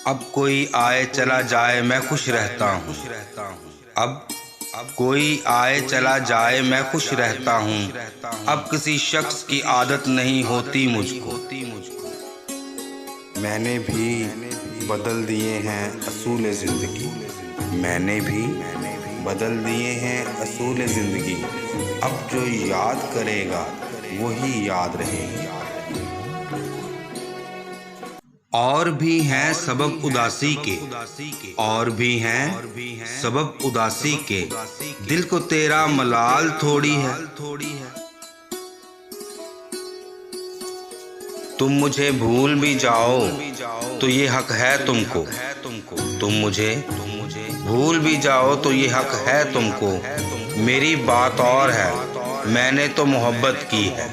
अब कोई आए चला जाए मैं खुश रहता हूँ। अब कोई आए चला जाए मैं खुश रहता हूँ। अब किसी शख्स की आदत नहीं होती मुझको। मैंने भी बदल दिए हैं असूल ज़िंदगी। मैंने भी बदल दिए हैं असूल ज़िंदगी। अब जो याद करेगा वही याद रहेगी। और भी हैं सबब उदासी के, और भी हैं सबब उदासी के। दिल को तेरा मलाल थोड़ी है। तुम मुझे भूल भी जाओ तो ये हक है तुमको। तुम मुझे भूल भी जाओ तो ये हक है तुमको। मेरी बात और है, मैंने तो मोहब्बत की है।